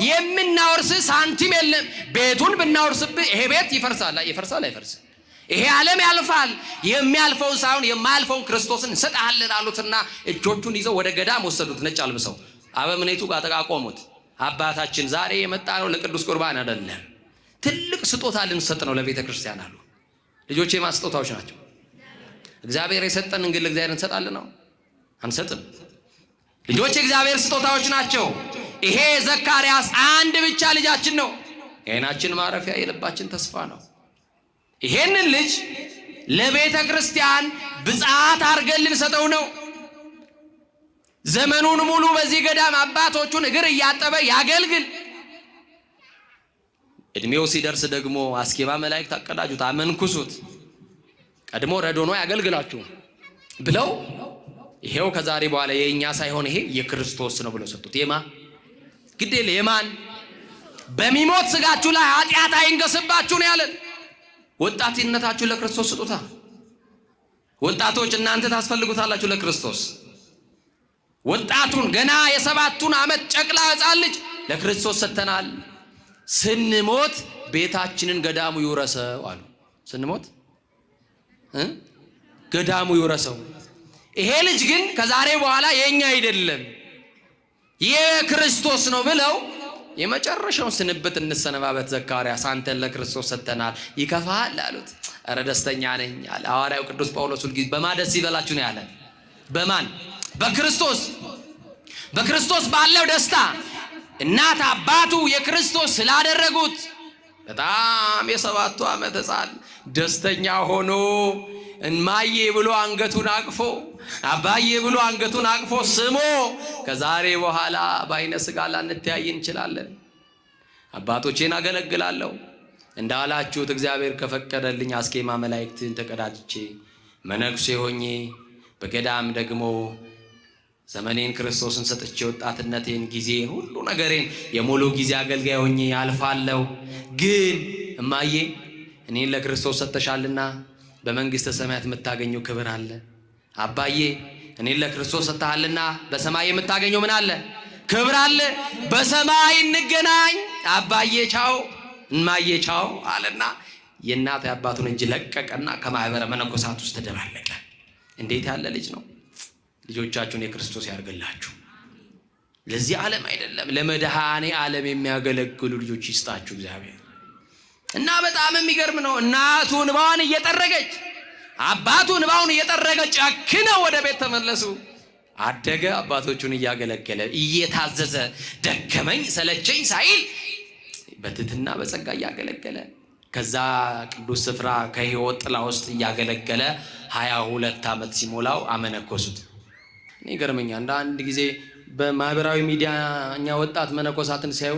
የምናወርስ ሳንቲም የለም። ቤቱን ብናወርስብህ ይሄ ቤት ይፈርሳል። ይፈርሳል አይፈርስም? ይሄ ዓለም ያልፋል። የሚያልፈውን ሳይሆን የማያልፈውን ክርስቶስን እንሰጥሃለን አሉትና እጆቹን ይዘው ወደ ገዳም ወሰዱት። ነጭ አልብሰው አበምኔቱ ጋር ተቃቆሙት። አባታችን ዛሬ የመጣ ነው ለቅዱስ ቁርባን አይደለም፣ ትልቅ ስጦታ ልንሰጥ ነው ለቤተ ክርስቲያን አሉ። ልጆቼ ማስጦታዎች ናቸው። እግዚአብሔር የሰጠንን ግን ለእግዚአብሔር እንሰጣለን ነው? አንሰጥም። ልጆች እግዚአብሔር ስጦታዎች ናቸው። ይሄ ዘካርያስ አንድ ብቻ ልጃችን ነው። የዓይናችን ማረፊያ የልባችን ተስፋ ነው። ይሄንን ልጅ ለቤተ ክርስቲያን ብፅዓት አድርገን ልንሰጠው ነው። ዘመኑን ሙሉ በዚህ ገዳም አባቶቹን እግር እያጠበ ያገልግል። እድሜው ሲደርስ ደግሞ አስኬማ መላእክት አቀዳጁት፣ አመንኩሱት፣ ቀድሞ ረዶኖ ያገልግላችሁ ብለው ይሄው ከዛሬ በኋላ የኛ ሳይሆን ይሄ የክርስቶስ ነው ብለው ሰጡት። ግዴለ የማን በሚሞት ስጋችሁ ላይ ኃጢአት አይንገስባችሁ ነው ያለን። ወጣትነታችሁ ለክርስቶስ ስጡታ። ወጣቶች እናንተ ታስፈልጉታላችሁ ለክርስቶስ። ወጣቱን ገና የ7 ዓመት ጨቅላ ሕፃን ልጅ ለክርስቶስ ሰጥተናል። ስንሞት ቤታችንን ገዳሙ ይውረሰው አሉ። ስንሞት ገዳሙ ይውረሰው። ይሄ ልጅ ግን ከዛሬ በኋላ የኛ አይደለም የክርስቶስ ነው ብለው የመጨረሻውን ስንብት እንሰነባበት። ዘካርያስ አንተን ለክርስቶስ ሰጥተናል፣ ይከፋል አሉት። ኧረ ደስተኛ ነኝ አለ ሐዋርያው ቅዱስ ጳውሎስ። ሁልጊዜ በማን ደስ ይበላችሁ ነው ያለ? በማን? በክርስቶስ። በክርስቶስ ባለው ደስታ እናት አባቱ የክርስቶስ ስላደረጉት በጣም የ7 ዓመት ሕፃን ደስተኛ ሆኖ እማዬ ብሎ አንገቱን አቅፎ አባዬ ብሎ አንገቱን አቅፎ ስሞ ከዛሬ በኋላ በአይነ ስጋ ላንተያይ እንችላለን። አባቶቼን አገለግላለሁ እንዳላችሁት እግዚአብሔር ከፈቀደልኝ አስኬማ መላእክትን ተቀዳጅቼ መነኩሴ ሆኜ በገዳም ደግሞ ዘመኔን ክርስቶስን ሰጥቼ ወጣትነቴን፣ ጊዜን፣ ሁሉ ነገሬን የሙሉ ጊዜ አገልጋይ ሆኜ ያልፋለሁ። ግን እማዬ እኔን ለክርስቶስ ሰጥተሻልና በመንግስተ ሰማያት የምታገኘው ክብር አለ። አባዬ እኔን ለክርስቶስ ሰጥተሃልና በሰማይ የምታገኘው ምን አለ? ክብር አለ። በሰማይ እንገናኝ። አባዬ ቻው፣ እማዬ ቻው አለና የእናት አባቱን እጅ ለቀቀና ከማህበረ መነኮሳት ውስጥ ተደባለቀ። እንዴት ያለ ልጅ ነው! ልጆቻችሁን የክርስቶስ ያርግላችሁ። ለዚህ ዓለም አይደለም ለመድኃኔ ዓለም የሚያገለግሉ ልጆች ይስጣችሁ እግዚአብሔር። እና በጣም የሚገርም ነው። እናቱ እንባዋን እየጠረገች አባቱ እንባውን እየጠረገ ጨክነው ወደ ቤት ተመለሱ። አደገ። አባቶቹን እያገለገለ እየታዘዘ ደከመኝ ሰለቸኝ ሳይል በትህትና በጸጋ እያገለገለ ከዛ ቅዱስ ስፍራ ከሕይወት ጥላ ውስጥ እያገለገለ 22 ዓመት ሲሞላው አመነኮሱት። እኔ ይገርመኛል። አንድ ጊዜ በማህበራዊ ሚዲያ እኛ ወጣት መነኮሳትን ሲያዩ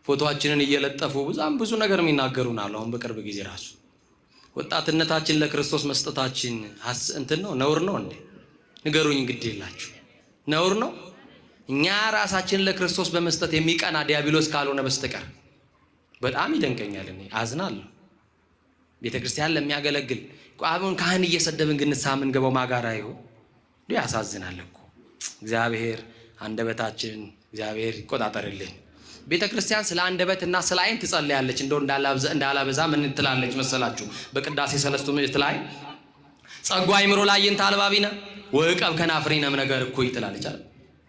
ፎቶአችንን እየለጠፉ በዛም ብዙ ነገር የሚናገሩን አሉ። አሁን በቅርብ ጊዜ ራሱ ወጣትነታችን ለክርስቶስ መስጠታችን እንትን ነው ነውር ነው እንዴ? ንገሩኝ። እንግዲህ ይላችሁ ነውር ነው? እኛ ራሳችንን ለክርስቶስ በመስጠት የሚቀና ዲያብሎስ ካልሆነ በስተቀር በጣም ይደንቀኛል። እኔ አዝናለሁ። ቤተክርስቲያን ለሚያገለግል አሁን ካህን እየሰደብን ግን ንስሐ የምንገባው ማጋራ ይሁን እንዴ? ያሳዝናል እኮ። እግዚአብሔር አንደበታችን እግዚአብሔር ይቆጣጠርልን። ቤተ ክርስቲያን ስለ አንደበትና ስለ አይን ትጸልያለች። እንደው እንዳላበዛ ምን ትላለች መሰላችሁ? በቅዳሴ ሰለስቱ ምዕት ላይ ጸጓ አይምሮ ላይ እንታልባቢነ ወቀብ ከናፍሪነም ነገር እኮ ትላለች አይደል?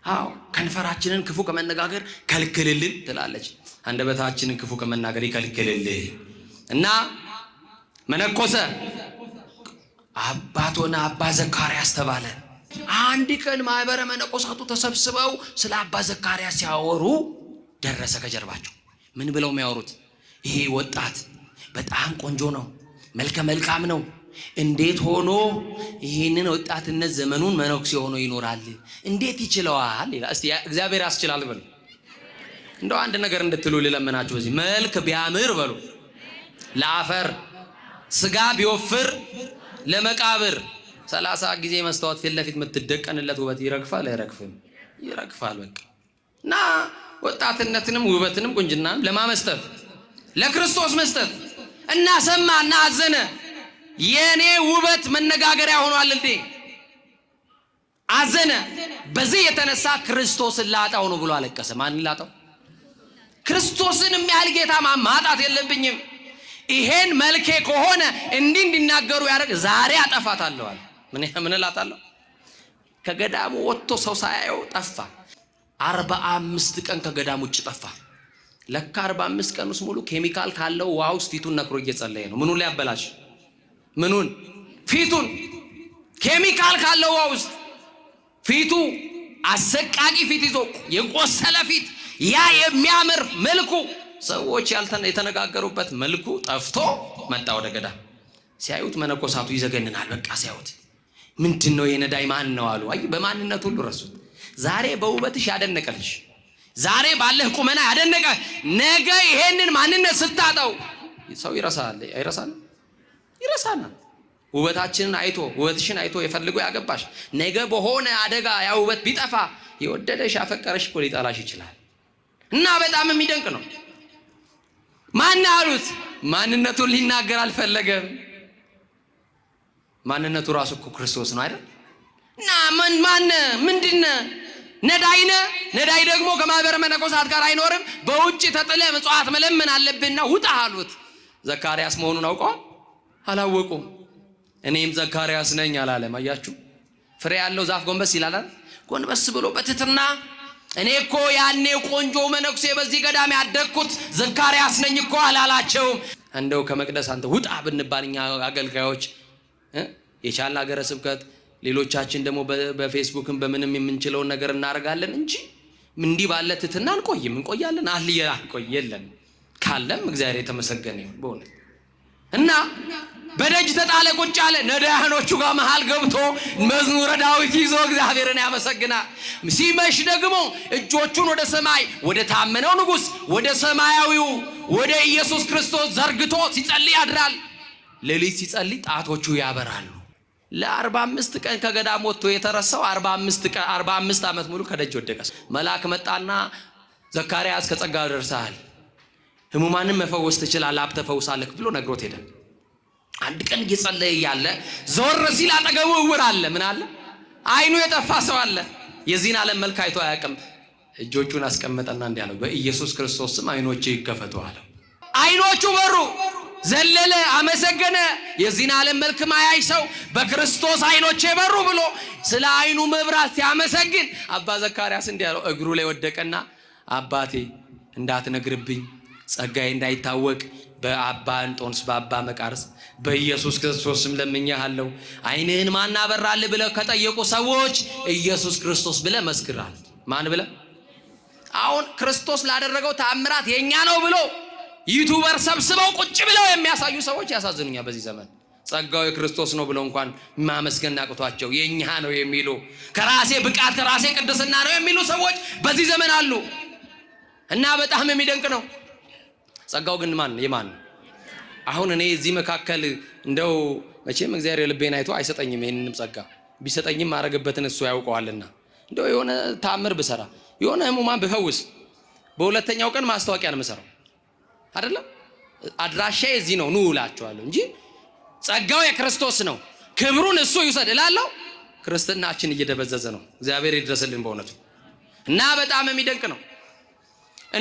አዎ ከንፈራችንን ክፉ ከመነጋገር ከልክልልን ትላለች። አንደበታችንን ክፉ ከመናገር ይከልክልልን እና መነኮሰ። አባቶና አባ ዘካርያስ ተባለ። አንድ ቀን ማህበረ መነኮሳቱ ተሰብስበው ስለ አባ ዘካርያስ ሲያወሩ ደረሰ ከጀርባቸው። ምን ብለው የሚያወሩት? ይሄ ወጣት በጣም ቆንጆ ነው፣ መልከ መልካም ነው፣ እንዴት ሆኖ ይሄንን ወጣትነት ዘመኑን መነኩሴ ሆኖ ይኖራል? እንዴት ይችላል ይላል። እስቲ እግዚአብሔር ያስችላል በሉ። እንደው አንድ ነገር እንድትሉ ልለምናችሁ። በዚህ መልክ ቢያምር በሉ ለአፈር፣ ስጋ ቢወፍር ለመቃብር። 30 ጊዜ መስታወት ፊት ለፊት የምትደቀንለት ውበት ይረግፋል አይረግፍም? ይረግፋል። በቃ እና ወጣትነትንም ውበትንም ቁንጅናም ለማመስጠት ለክርስቶስ መስጠት እና ሰማና አዘነ። የኔ ውበት መነጋገሪያ ሆኗል እንዴ? አዘነ። በዚህ የተነሳ ክርስቶስን ላጣው ነው ብሎ አለቀሰ። ማን ላጣው? ክርስቶስን የሚያህል ጌታ ማጣት የለብኝም። ይሄን መልኬ ከሆነ እንዲናገሩ ያደርግ ዛሬ አጠፋታለሁ አለ። ምን እላታለሁ? ከገዳሙ ወጥቶ ሰው ሳያየው ጠፋ። 45 ቀን ከገዳሙ ውጭ ጠፋ። ለካ 45 ቀን ውስጥ ሙሉ ኬሚካል ካለው ውሃ ውስጥ ፊቱን ነክሮ እየጸለየ ነው። ምኑን ሊያበላሽ? ምኑን? ፊቱን። ኬሚካል ካለው ውሃ ውስጥ ፊቱ አሰቃቂ ፊት ይዞ የቆሰለ ፊት፣ ያ የሚያምር መልኩ ሰዎች የተነጋገሩበት መልኩ ጠፍቶ መጣ ወደ ገዳም። ሲያዩት መነኮሳቱ ይዘገንናል። በቃ ሲያዩት ምንድነው የነዳይ ማን ነው አሉ። አይ በማንነት ሁሉ ረሱት። ዛሬ በውበትሽ ያደነቀልሽ፣ ዛሬ ባለህ ቁመና ያደነቀ፣ ነገ ይሄንን ማንነት ስታጣው ሰው ይረሳል። አይረሳል? ይረሳናል። ውበታችንን አይቶ ውበትሽን አይቶ የፈልጎ ያገባሽ ነገ በሆነ አደጋ ያ ውበት ቢጠፋ የወደደሽ ያፈቀረሽ እኮ ሊጠላሽ ይችላል። እና በጣም የሚደንቅ ነው። ማን አሉት? ማንነቱን ሊናገር አልፈለገም። ማንነቱ ራሱ እኮ ክርስቶስ ነው አይደል? እና ማን ምንድነ? ነዳይነ። ነዳይ ደግሞ ከማህበረ መነኮሳት ጋር አይኖርም። በውጭ ተጥለ ምጽዋት መለመን አለብህና ውጣ አሉት። ዘካርያስ መሆኑን አውቀዋል? አላወቁም። እኔም ዘካርያስ ነኝ አላለም። አያችሁ፣ ፍሬ ያለው ዛፍ ጎንበስ ይላል። ጎንበስ ብሎ በትህትና እኔ እኮ ያኔ ቆንጆ መነኩሴ በዚህ ገዳም ያደግኩት ዘካርያስ ነኝ እኮ አላላቸውም። እንደው ከመቅደስ አንተ ውጣ ብንባል እኛ አገልጋዮች የቻልን ሀገረ ስብከት ሌሎቻችን ደግሞ በፌስቡክም በምንም የምንችለውን ነገር እናደርጋለን እንጂ እንዲህ ባለ ትህትና እንቆያለን? አንቆየለን። ካለም እግዚአብሔር የተመሰገነ ይሁን በእውነት። እና በደጅ ተጣለ ቁጭ አለ። ነዳያኖቹ ጋር መሃል ገብቶ መዝሙረ ዳዊት ይዞ እግዚአብሔርን ያመሰግናል። ሲመሽ ደግሞ እጆቹን ወደ ሰማይ ወደ ታመነው ንጉሥ ወደ ሰማያዊው ወደ ኢየሱስ ክርስቶስ ዘርግቶ ሲጸልይ ያድራል። ሌሊት ሲጸልይ ጣቶቹ ያበራሉ። ለ45 ቀን ከገዳም ወጥቶ የተረሳው 45 ዓመት ሙሉ ከደጅ ወደቀ። መልአክ መጣና ዘካርያስ ከጸጋ ደርሰሃል፣ ህሙማንን መፈወስ ትችላለህ፣ ሀብተ ፈውስ አለህ ብሎ ነግሮት ሄደ። አንድ ቀን እየጸለየ ያለ ዞር ሲል አጠገቡ እውር አለ። ምን አለ? አይኑ የጠፋ ሰው አለ። የዚህን ዓለም መልክ አይቶ አያውቅም። እጆቹን አስቀመጠና እንዲህ አለው፣ በኢየሱስ ክርስቶስ ስም አይኖቼ ይከፈቱ አለው። አይኖቹ በሩ። ዘለለ፣ አመሰገነ። የዚህን ዓለም መልክ ማያይ ሰው በክርስቶስ አይኖቼ በሩ ብሎ ስለ አይኑ መብራት ሲያመሰግን አባ ዘካርያስ እንዲህ አለው። እግሩ ላይ ወደቀና አባቴ እንዳትነግርብኝ ጸጋዬ እንዳይታወቅ በአባ እንጦንስ በአባ መቃርስ በኢየሱስ ክርስቶስም ለምኜሃለሁ። አይንህን ማን አበራልህ ብለው ከጠየቁ ሰዎች ኢየሱስ ክርስቶስ ብለህ መስክራል። ማን ብለህ? አሁን ክርስቶስ ላደረገው ተአምራት የኛ ነው ብሎ ዩቲዩበር ሰብስበው ቁጭ ብለው የሚያሳዩ ሰዎች ያሳዝኑኛል። በዚህ ዘመን ጸጋው የክርስቶስ ነው ብለው እንኳን ማመስገን አቅቷቸው የኛ ነው የሚሉ ከራሴ ብቃት ከራሴ ቅድስና ነው የሚሉ ሰዎች በዚህ ዘመን አሉ። እና በጣም የሚደንቅ ነው። ጸጋው ግን የማን ነው? አሁን እኔ እዚህ መካከል እንደው መቼም እግዚአብሔር የልቤን አይቶ አይሰጠኝም። ይሄንንም ጸጋ ቢሰጠኝም ማረግበትን እሱ ያውቀዋልና እንደው የሆነ ታምር ብሰራ የሆነ ህሙማን ብፈውስ በሁለተኛው ቀን ማስታወቂያ ነው የምሰራው አይደለም። አድራሻዬ እዚህ ነው ኑ እላችኋለሁ እንጂ ጸጋው የክርስቶስ ነው ክብሩን እሱ ይውሰድ እላለሁ። ክርስትናችን እየደበዘዘ ነው። እግዚአብሔር ይድረስልን በእውነቱ። እና በጣም የሚደንቅ ነው።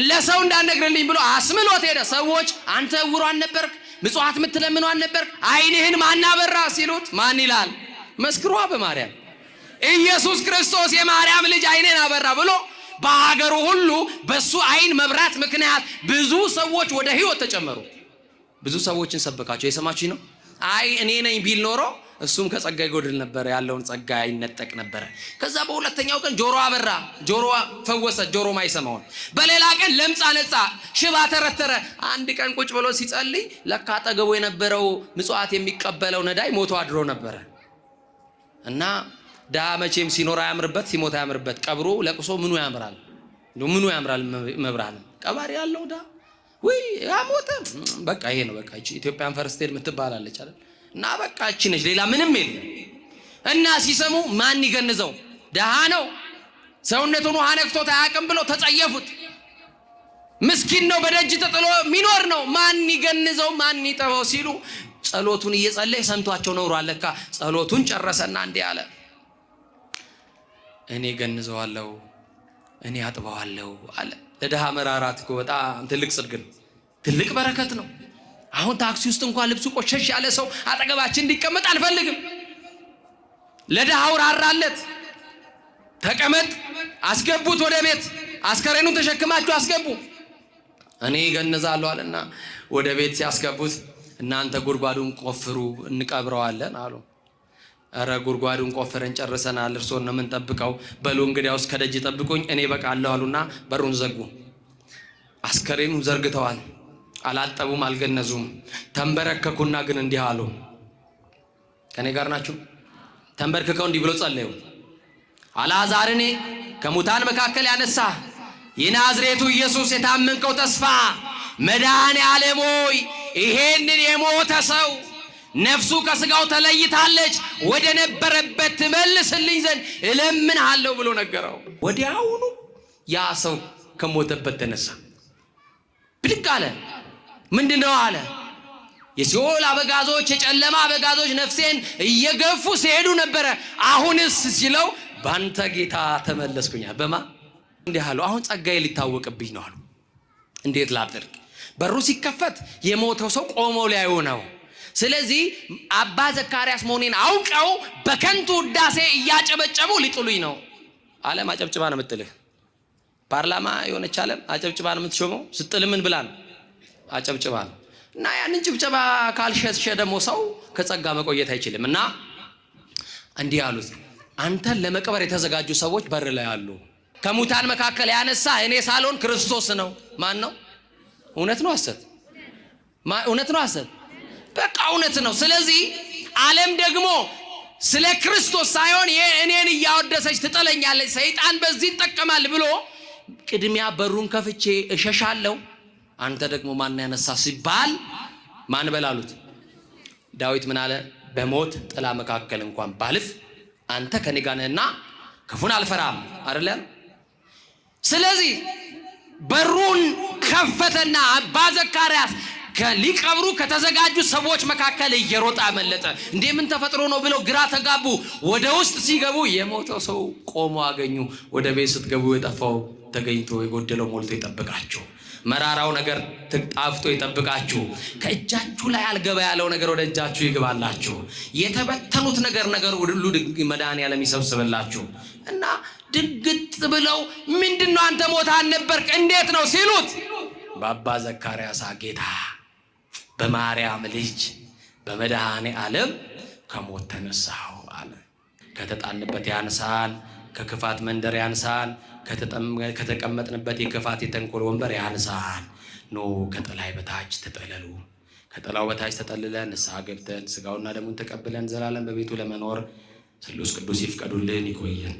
ለሰው እንዳነግርልኝ ብሎ አስምሎት ሄደ። ሰዎች አንተ ዕውሯን ነበርክ፣ ምጽዋት የምትለምኗን ነበርክ፣ አይንህን ማን አበራ ሲሉት ማን ይላል? መስክሯ በማርያም ኢየሱስ ክርስቶስ የማርያም ልጅ አይኔን አበራ ብሎ በሀገሩ ሁሉ በሱ አይን መብራት ምክንያት ብዙ ሰዎች ወደ ህይወት ተጨመሩ። ብዙ ሰዎችን ሰበካቸው። የሰማችሁኝ ነው? አይ እኔ ነኝ ቢል ኖሮ እሱም ከጸጋ ይጎድል ነበር፣ ያለውን ጸጋ ይነጠቅ ነበር። ከዛ በሁለተኛው ቀን ጆሮ አበራ፣ ጆሮ ፈወሰ፣ ጆሮ ማይሰማውን። በሌላ ቀን ለምጻ ነጻ፣ ሽባ ተረተረ። አንድ ቀን ቁጭ ብሎ ሲጸልይ ለካ አጠገቡ የነበረው ምጽዋት የሚቀበለው ነዳይ ሞቶ አድሮ ነበር። እና ዳ መቼም ሲኖር አያምርበት ሲሞት አያምርበት። ቀብሩ ለቅሶ ምኑ ያምራል? ምኑ ያምራል? መብራን ቀባሪ ያለው ዳ ወይ ያሞተ በቃ ይሄ ነው። በቃ ኢትዮጵያን ፈርስቴል የምትባላለች አይደል? እና በቃ እቺ ነች፣ ሌላ ምንም የለም። እና ሲሰሙ ማን ይገንዘው? ደሃ ነው፣ ሰውነቱን ውሃ ነክቶት አያውቅም ብለው ተጸየፉት። ምስኪን ነው፣ በደጅ ተጥሎ ሚኖር ነው፣ ማን ይገንዘው? ማን ይጠበው? ሲሉ ጸሎቱን እየጸለየ ሰምቷቸው ኖሯል። ለካ ጸሎቱን ጨረሰና እንዲህ አለ፣ እኔ ገንዘዋለሁ፣ እኔ አጥበዋለሁ አለ። ለደሃ መራራት እኮ በጣም ትልቅ ጽድቅ ነው፣ ትልቅ በረከት ነው። አሁን ታክሲ ውስጥ እንኳን ልብሱ ቆሸሽ ያለ ሰው አጠገባችን እንዲቀመጥ አልፈልግም። ለደሃው ራራለት፣ ተቀመጥ፣ አስገቡት ወደ ቤት፣ አስከሬኑን ተሸክማችሁ አስገቡ፣ እኔ ገነዛለሁ አለና ወደ ቤት ሲያስገቡት እናንተ ጉድጓዱን ቆፍሩ እንቀብረዋለን አሉ። አረ ጉድጓዱን ቆፍረን ጨርሰናል፣ እርሶን ነው የምንጠብቀው። በሉ እንግዲያውስ ከደጅ ጠብቁኝ እኔ በቃለሁ አሉና በሩን ዘጉ። አስከሬኑን ዘርግተዋል፣ አላጠቡም፣ አልገነዙም። ተንበረከኩና ግን እንዲህ አሉ። ከኔ ጋር ናችሁ? ተንበርክከው እንዲህ ብሎ ጸለዩ። አልዓዛርን ከሙታን መካከል ያነሳ የናዝሬቱ ኢየሱስ የታመንከው ተስፋ መድኃኔዓለም ሆይ ይሄንን የሞተ ሰው ነፍሱ ከስጋው ተለይታለች፣ ወደ ነበረበት ትመልስልኝ ዘንድ እለምንሃለሁ ብሎ ነገረው። ወዲያውኑ ያ ሰው ከሞተበት ተነሳ፣ ብድግ አለ። ምንድነው አለ? የሲኦል አበጋዞች፣ የጨለማ አበጋዞች ነፍሴን እየገፉ ሲሄዱ ነበረ፣ አሁንስ ሲለው ባንተ ጌታ ተመለስኩኛል። በማ እንዲህ አሉ፣ አሁን ጸጋዬ ሊታወቅብኝ ነው አሉ። እንዴት ላድርግ? በሩ ሲከፈት የሞተው ሰው ቆሞ ሊያዩ ነው። ስለዚህ አባ ዘካርያስ መሆኔን አውቀው በከንቱ ውዳሴ እያጨበጨቡ ሊጥሉኝ ነው። ዓለም አጨብጭባ ነው የምትልህ። ፓርላማ የሆነች ዓለም አጨብጭባ ነው የምትሾመው። ስትል ምን ብላ ነው? አጨብጭባ ነው። እና ያንን ጭብጨባ ካልሸሸ ደግሞ ሰው ከጸጋ መቆየት አይችልም። እና እንዲህ አሉት፣ አንተን ለመቅበር የተዘጋጁ ሰዎች በር ላይ አሉ። ከሙታን መካከል ያነሳ እኔ ሳልሆን ክርስቶስ ነው። ማን ነው? እውነት ነው ሐሰት? እውነት ነው ሐሰት? በቃ እውነት ነው። ስለዚህ ዓለም ደግሞ ስለ ክርስቶስ ሳይሆን እኔን እያወደሰች ትጠለኛለች፣ ሰይጣን በዚህ ይጠቀማል ብሎ ቅድሚያ በሩን ከፍቼ እሸሻለሁ። አንተ ደግሞ ማን ያነሳ ሲባል ማን በላሉት? ዳዊት ምን አለ? በሞት ጥላ መካከል እንኳን ባልፍ አንተ ከኔ ጋር ነህና ክፉን አልፈራም አይደለ? ስለዚህ በሩን ከፈተና አባ ዘካርያስ ሊቀብሩ ከተዘጋጁ ሰዎች መካከል እየሮጣ አመለጠ። እንዴ ምን ተፈጥሮ ነው ብለው ግራ ተጋቡ። ወደ ውስጥ ሲገቡ የሞተው ሰው ቆሞ አገኙ። ወደ ቤት ስትገቡ የጠፋው ተገኝቶ የጎደለው ሞልቶ ይጠብቃችሁ። መራራው ነገር ጣፍጦ ይጠብቃችሁ። ከእጃችሁ ላይ አልገባ ያለው ነገር ወደ እጃችሁ ይግባላችሁ። የተበተኑት ነገር ሁሉ መድኃኔዓለም ይሰብስብላችሁ። እና ድንግጥ ብለው ምንድነው አንተ ሞታ አልነበርክ እንዴት ነው ሲሉት በአባ ዘካርያስ ጌታ በማርያም ልጅ በመድኃኔዓለም ከሞት ተነሳሁ አለ። ከተጣልንበት ያንሳን፣ ከክፋት መንደር ያንሳን፣ ከተቀመጥንበት የክፋት የተንኮል ወንበር ያንሳን። ኖ ከጥላይ በታች ተጠለሉ። ከጥላው በታች ተጠልለን ንስሐ ገብተን ስጋውና ደሙን ተቀብለን ዘላለም በቤቱ ለመኖር ስሉስ ቅዱስ ይፍቀዱልን። ይቆየን።